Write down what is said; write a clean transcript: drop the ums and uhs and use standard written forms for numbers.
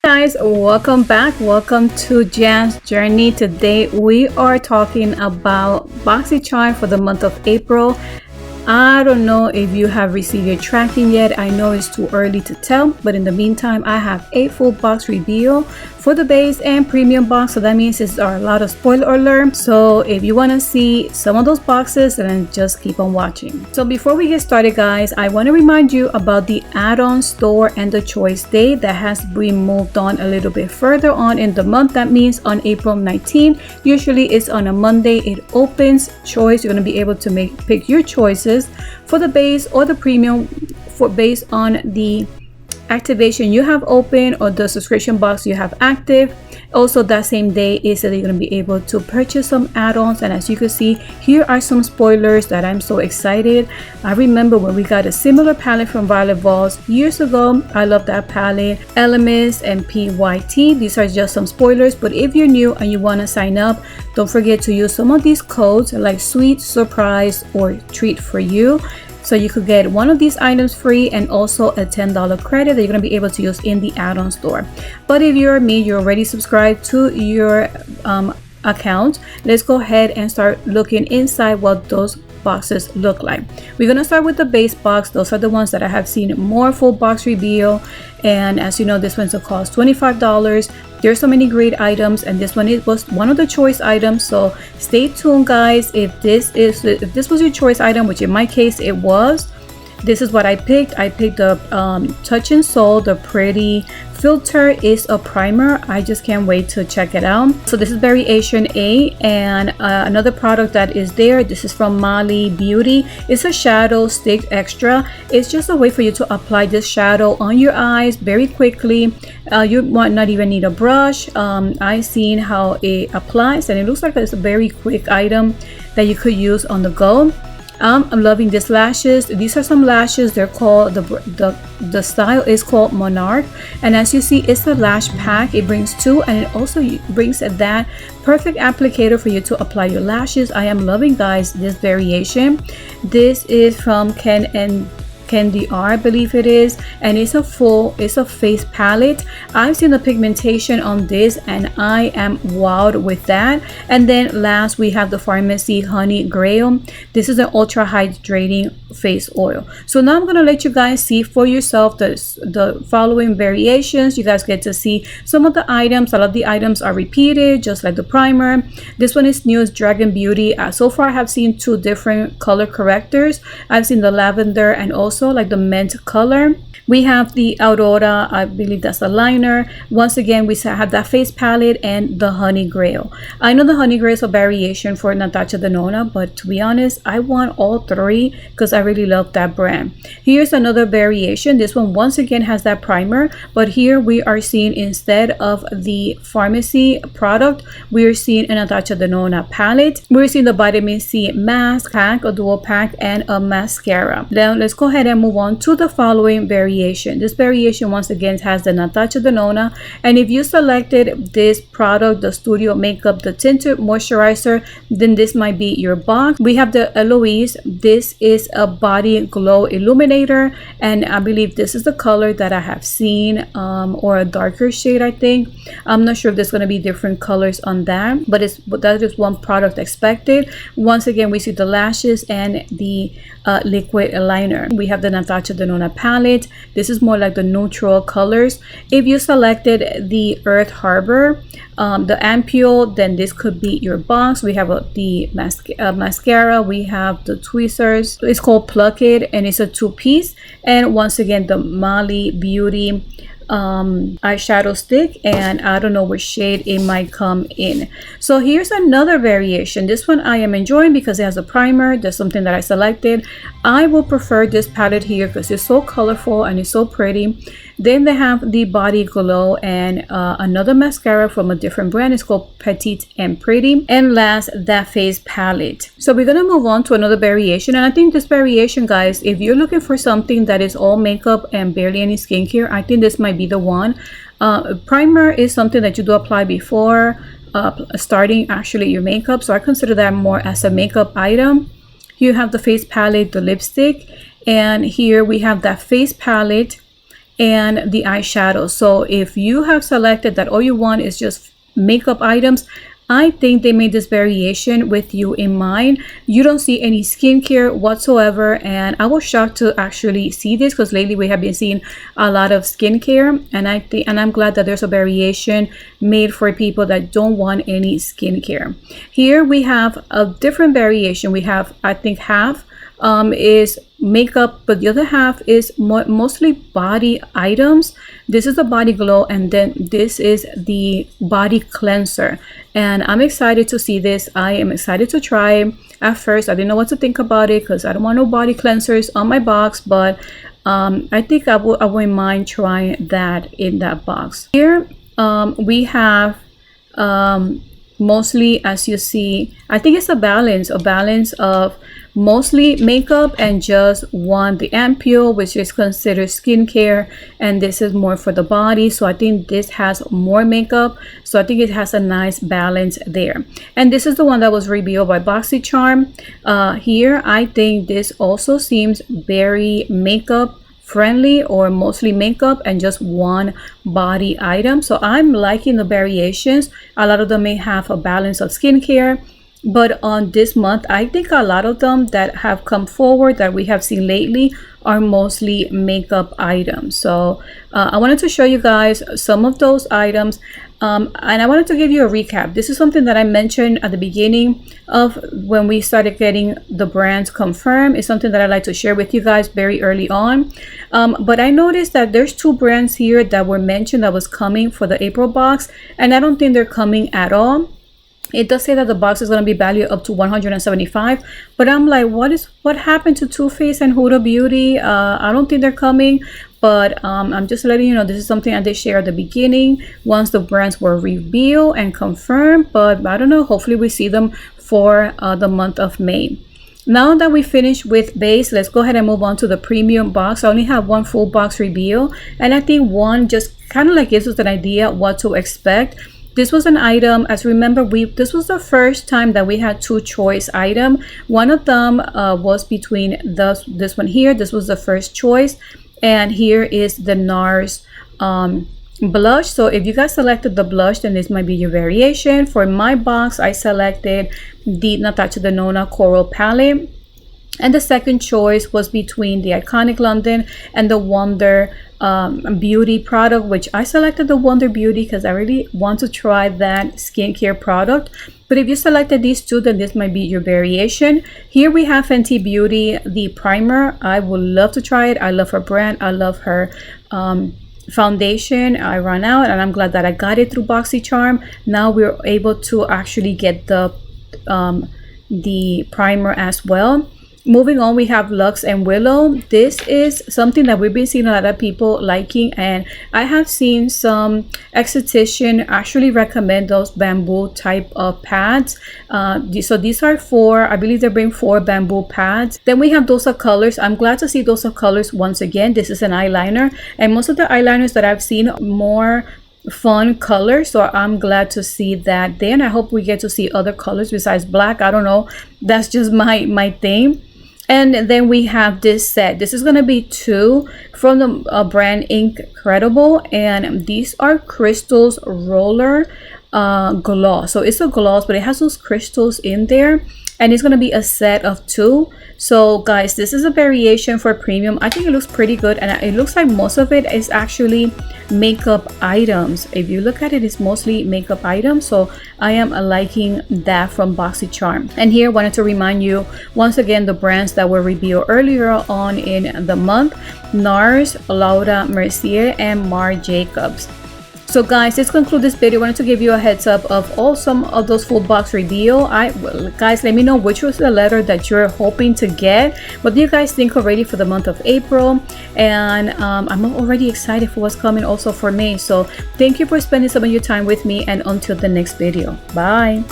Guys, welcome back. Welcome to Jan's Journey. Today we are talking about Boxycharm for the month of April. I don't know if you have received your tracking yet. I know it's too early to tell, but in the meantime I have a full box reveal for the base and premium box, so that means there are a lot of spoiler alert. So if you want to see some of those boxes, then just keep on watching. So before we get started, guys, I want to remind you about the add-on store and the choice date that has been moved on a little bit further on in the month. That means on April 19th, usually it's on a Monday, it opens choice. You're going to be able to pick your choices for the base or the premium based on the activation you have open or the subscription box you have active. Also, that same day is that you're going to be able to purchase some add-ons, and as you can see, here are some spoilers that I'm so excited. I remember when we got a similar palette from Violet Voss years ago. I love that palette. Elements and PYT, these are just some spoilers, but if you're new and you want to sign up, don't forget to use some of these codes like sweet, surprise, or treat for you. So you could get one of these items free and also a $10 credit that you're going to be able to use in the add-on store. But if you're me, you're already subscribed to your account, let's go ahead and start looking inside what those boxes look like. We're going to start with the base box. Those are the ones that I have seen more full box reveal, and as you know, this one's a cost $25. There's so many great items, and this one was one of the choice items, so stay tuned, guys. If this was your choice item, which in my case it was, this is what I picked. I picked the Touch and Soul. The pretty filter is a primer. I just can't wait to check it out. So this is variation A, and another product that is there, this is from Mali Beauty. It's a shadow stick extra. It's just a way for you to apply this shadow on your eyes very quickly. You might not even need a brush. I've seen how it applies, and it looks like it's a very quick item that you could use on the go. I'm loving these lashes. These are some lashes. They're called, the style is called Monarch, and as you see, it's a lash pack. It brings two, and it also brings that perfect applicator for you to apply your lashes. I am loving, guys, this variation. This is from Candy R, I believe it is, and it's a face palette. I've seen the pigmentation on this and I am wowed with that. And then last we have the Pharmacy Honey Grail. This is an ultra hydrating face oil. So now I'm going to let you guys see for yourself the following variations. You guys get to see some of the items. A lot of the items are repeated, just like the primer. This one is new, it's Dragon Beauty. So far I have seen two different color correctors. I've seen the lavender and also like the mint color. We have the Aurora, I believe that's a liner. Once again, we have that face palette and the Honey Grail. I know the Honey Grail is a variation for Natasha Denona, but to be honest, I want all three because I really love that brand. Here's another variation. This one once again has that primer, but here we are seeing, instead of the pharmacy product, we're seeing a Natasha Denona palette. We're seeing the vitamin C mask pack, a dual pack, and a mascara. Now let's go ahead and move on to the following variation. This variation once again has the Natasha Denona, and if you selected this product, the Studio Makeup, the tinted moisturizer, then this might be your box. We have the Eloise. This is a body glow illuminator, and I believe this is the color that I have seen, or a darker shade. I think I'm not sure if there's going to be different colors on that, but that is one product expected. Once again, we see the lashes and the liquid liner. We have the Natasha Denona palette. This is more like the neutral colors. If you selected the Earth Harbor, the Ampule, then this could be your box. We have the mascara. We have the tweezers. It's called Pluck It, and it's a two-piece. And once again, the Mali Beauty eyeshadow stick, and I don't know which shade it might come in. So here's another variation. This one I am enjoying because it has a primer. That's something that I selected. I will prefer this palette here because it's so colorful and it's so pretty. Then they have the Body Glow and another mascara from a different brand. It's called Petite and Pretty. And last, that face palette. So we're gonna move on to another variation, and I think this variation, guys, if you're looking for something that is all makeup and barely any skincare, I think this might be the one. Primer is something that you do apply before starting actually your makeup, so I consider that more as a makeup item. You have the face palette, the lipstick, and here we have that face palette and the eyeshadow. So if you have selected that all you want is just makeup items, I think they made this variation with you in mind. You don't see any skincare whatsoever, and I was shocked to actually see this because lately we have been seeing a lot of skincare, and I'm glad that there's a variation made for people that don't want any skincare. Here we have a different variation. We have, I think, half is makeup, but the other half is mostly body items. This is the body glow, and then this is the body cleanser, and I'm excited to see this. I am excited to try. At first I didn't know what to think about it because I don't want no body cleansers on my box, but I think I wouldn't mind trying that in that box. Here we have mostly, as you see, I think it's a balance of mostly makeup and just one, the ampule, which is considered skincare, and this is more for the body. So I think this has more makeup, so I think it has a nice balance there. And this is the one that was revealed by Boxycharm. Here I think this also seems very makeup friendly, or mostly makeup and just one body item. So I'm liking the variations. A lot of them may have a balance of skincare, but on this month I think a lot of them that have come forward that we have seen lately are mostly makeup items. So I wanted to show you guys some of those items, and I wanted to give you a recap. This is something that I mentioned at the beginning of when we started getting the brands confirmed. It's something that I like to share with you guys very early on, but I noticed that there's two brands here that were mentioned that was coming for the April box, and I don't think they're coming at all. It does say that the box is going to be valued up to $175, but I'm like, what happened to Too Faced and Huda Beauty? I don't think they're coming, but I'm just letting you know this is something I did share at the beginning once the brands were revealed and confirmed. But I don't know, hopefully we see them for the month of May. Now that we finished with base, let's go ahead and move on to the premium box. I only have one full box reveal, and I think one just kind of like gives us an idea what to expect. This was an item, as remember, this was the first time that we had two choice item. One of them was between this one here. This was the first choice, and here is the NARS blush. So if you guys selected the blush, then this might be your variation. For my box, I selected the Natasha Denona Coral palette, and the second choice was between the Iconic London and the Wonder Beauty product, which I selected the Wonder Beauty because I really want to try that skincare product. But if you selected these two, then this might be your variation. Here we have Fenty Beauty, the primer. I would love to try it. I love her brand. I love her foundation. I ran out, and I'm glad that I got it through Boxycharm. Now we're able to actually get the primer as well. Moving on, we have Luxe and Willow. This is something that we've been seeing a lot of people liking, and I have seen some esthetician actually recommend those bamboo type of pads. So these are I believe they bring 4 bamboo pads. Then we have Dose of Colors. I'm glad to see Dose of Colors once again. This is an eyeliner, and most of the eyeliners that I've seen more fun colors, so I'm glad to see that there, and I hope we get to see other colors besides black. I don't know, that's just my thing. And then we have this set. This is going to be 2 from the brand Incredible, and these are crystals roller gloss. So it's a gloss, but it has those crystals in there, and it's going to be a set of 2. So guys, this is a variation for premium. I think it looks pretty good, and it looks like most of it is actually makeup items. If you look at it, it's mostly makeup items, so I am liking that from Boxycharm. And here, wanted to remind you once again the brands that were revealed earlier on in the month: NARS, Laura Mercier, and Marc Jacobs. So guys, this concludes this video. I wanted to give you a heads up of some of those full box reveal. Guys, let me know which was the letter that you're hoping to get. What do you guys think already for the month of April? And I'm already excited for what's coming also for May. So thank you for spending some of your time with me, and until the next video. Bye.